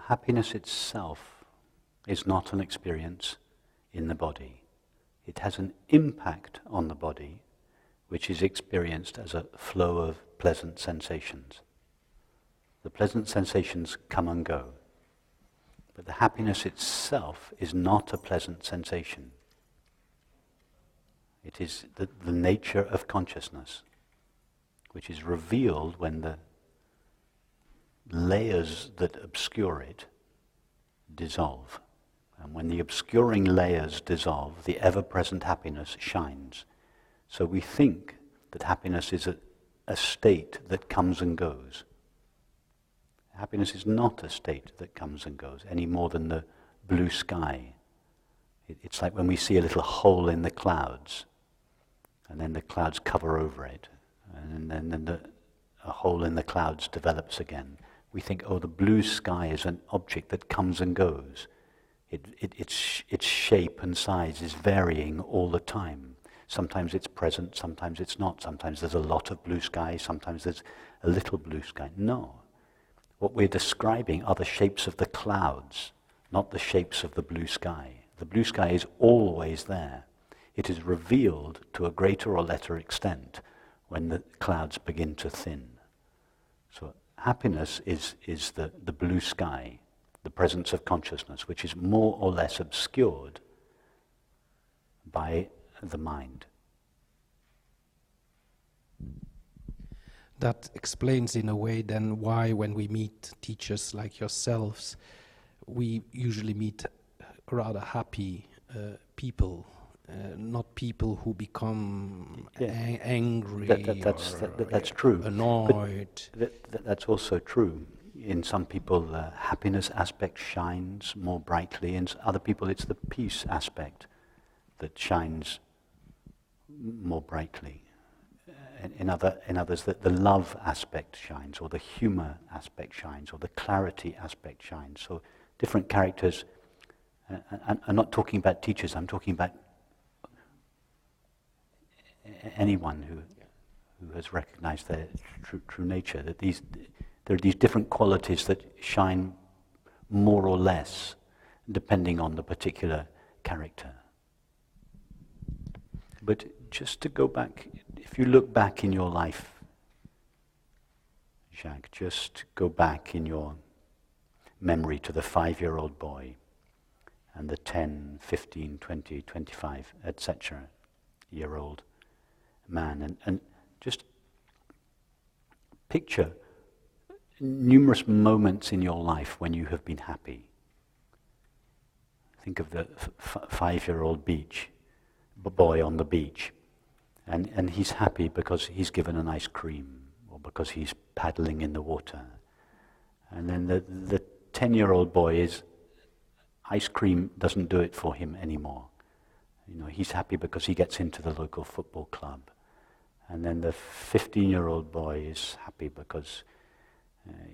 happiness itself is not an experience in the body. It has an impact on the body, which is experienced as a flow of pleasant sensations. The pleasant sensations come and go, but the happiness itself is not a pleasant sensation. It is the nature of consciousness, which is revealed when the layers that obscure it dissolve. And when the obscuring layers dissolve, the ever-present happiness shines. So we think that happiness is a state that comes and goes. Happiness is not a state that comes and goes, any more than the blue sky. It's like when we see a little hole in the clouds, and then the clouds cover over it, and then a hole in the clouds develops again. We think, oh, the blue sky is an object that comes and goes. Its shape and size is varying all the time. Sometimes it's present, sometimes it's not. Sometimes there's a lot of blue sky, sometimes there's a little blue sky. No. What we're describing are the shapes of the clouds, not the shapes of the blue sky. The blue sky is always there. It is revealed to a greater or lesser extent when the clouds begin to thin. So happiness is the blue sky, the presence of consciousness, which is more or less obscured by the mind. That explains in a way then why when we meet teachers like yourselves, we usually meet rather happy people, not people who become angry that's true. Annoyed. But that's also true. In some people, the happiness aspect shines more brightly. In other people, it's the peace aspect that shines more brightly. In others, the love aspect shines, or the humor aspect shines, or the clarity aspect shines. So different characters. I'm not talking about teachers. I'm talking about anyone who has recognized their true nature. That there are these different qualities that shine more or less, depending on the particular character. But just to go back, if you look back in your life, Jacques, just go back in your memory to the 5-year-old boy and the 10, 15, 20, 25, etc. year-old man, and just picture numerous moments in your life when you have been happy. Think of the 5-year-old boy on the beach, and he's happy because he's given an ice cream, or because he's paddling in the water. And then the 10-year-old boy is, ice cream doesn't do it for him anymore. He's happy because he gets into the local football club. And then the 15-year-old boy is happy because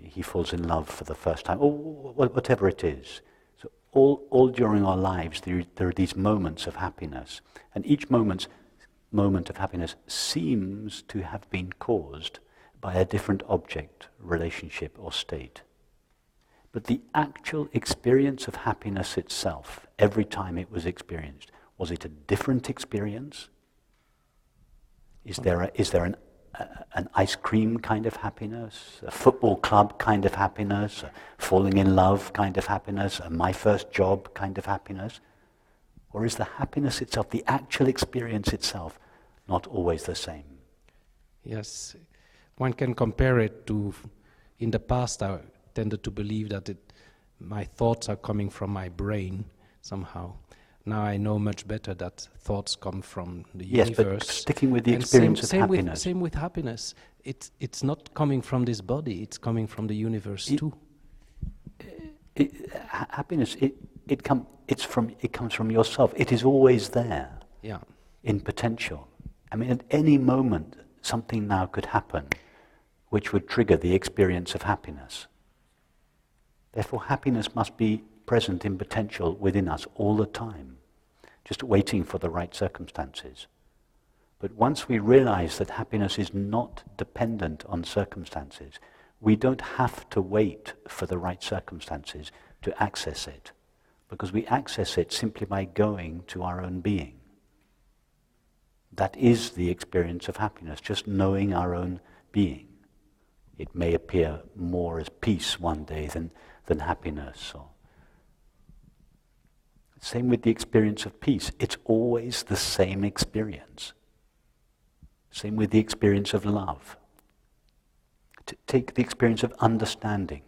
he falls in love for the first time, or whatever it is. So all during our lives, there are these moments of happiness. And each moment of happiness seems to have been caused by a different object, relationship, or state. But the actual experience of happiness itself, every time it was experienced, was it a different experience? Is there an ice cream kind of happiness, a football club kind of happiness, a falling in love kind of happiness, a my first job kind of happiness? Or is the happiness itself, the actual experience itself, not always the same? Yes, one can compare it to, in the past I tended to believe that my thoughts are coming from my brain somehow. Now I know much better that thoughts come from the universe. Yes, but sticking with the experience of happiness. Same with happiness. It's not coming from this body, it's coming from the universe too. Happiness, it comes from yourself. It is always there. Yeah. In potential. I mean, at any moment, something now could happen which would trigger the experience of happiness. Therefore, happiness must be present in potential within us all the time, just waiting for the right circumstances. But once we realize that happiness is not dependent on circumstances, we don't have to wait for the right circumstances, to access it, because we access it simply by going to our own being. That is the experience of happiness, just knowing our own being. It may appear more as peace one day than happiness. Same with the experience of peace. It's always the same experience. Same with the experience of love. Take the experience of understanding.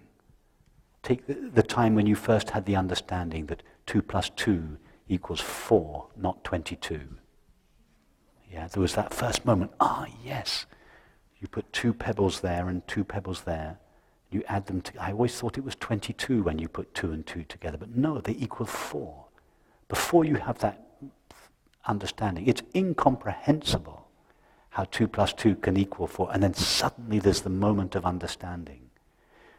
Take the time when you first had the understanding that 2 plus 2 equals 4, not 22. Yeah, there was that first moment, yes. You put 2 pebbles there and 2 pebbles there. You add them together. I always thought it was 22 when you put 2 and 2 together, but no, they equal 4. Before you have that understanding, it's incomprehensible how 2 plus 2 can equal 4, and then suddenly there's the moment of understanding.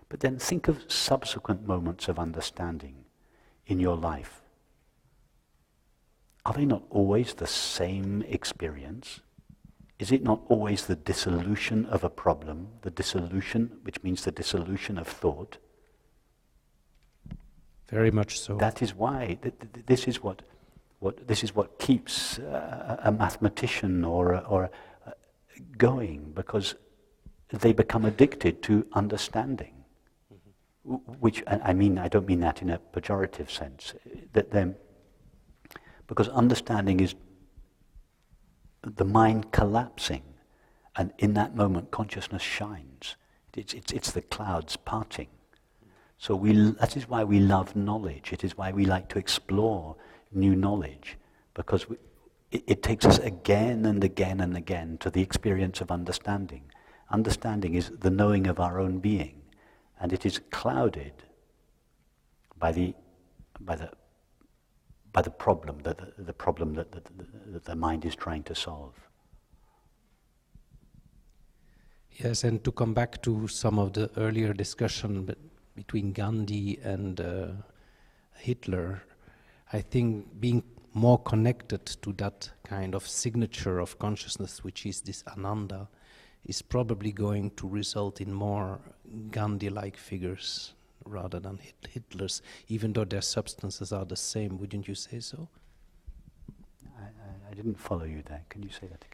But then think of subsequent moments of understanding in your life. Are they not always the same experience? Is it not always the dissolution of a problem, the dissolution, which means the dissolution of thought? Very much so. That is why this is what keeps a mathematician or going, because they become addicted to understanding. Which I don't mean that in a pejorative sense. Because understanding is the mind collapsing, and in that moment consciousness shines. It's the clouds parting. So that is why we love knowledge. It is why we like to explore new knowledge, because it takes us again and again and again to the experience of understanding. Understanding is the knowing of our own being, and it is clouded by the problem, the problem that the mind is trying to solve. Yes, and to come back to some of the earlier discussion between Gandhi and Hitler, I think being more connected to that kind of signature of consciousness, which is this Ananda, is probably going to result in more Gandhi-like figures rather than Hitler's, even though their substances are the same. Wouldn't you say so? I didn't follow you there. Can you say that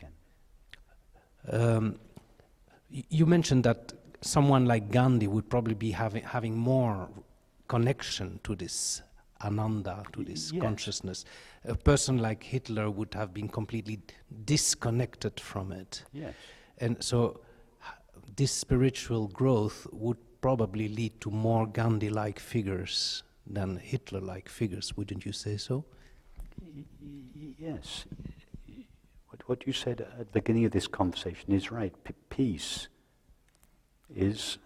again? You mentioned that someone like Gandhi would probably be having more connection to this Ananda, to this consciousness. A person like Hitler would have been completely disconnected from it. Yes. And so this spiritual growth would probably lead to more Gandhi-like figures than Hitler-like figures, wouldn't you say so? Yes. What you said at the beginning of this conversation is right. Peace is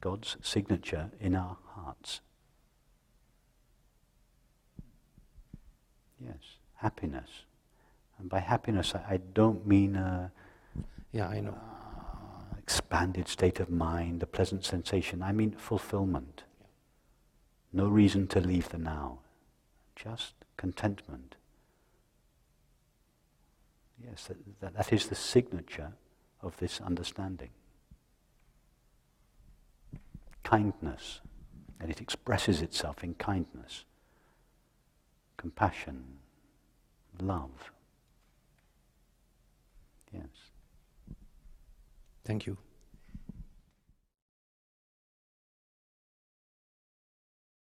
God's signature in our hearts. Yes, happiness. And by happiness, I don't mean I know. Expanded state of mind, a pleasant sensation. I mean fulfillment. No reason to leave the now. Just contentment. Yes, that is the signature of this understanding. Kindness, and it expresses itself in kindness, compassion, love. Yes. Thank you.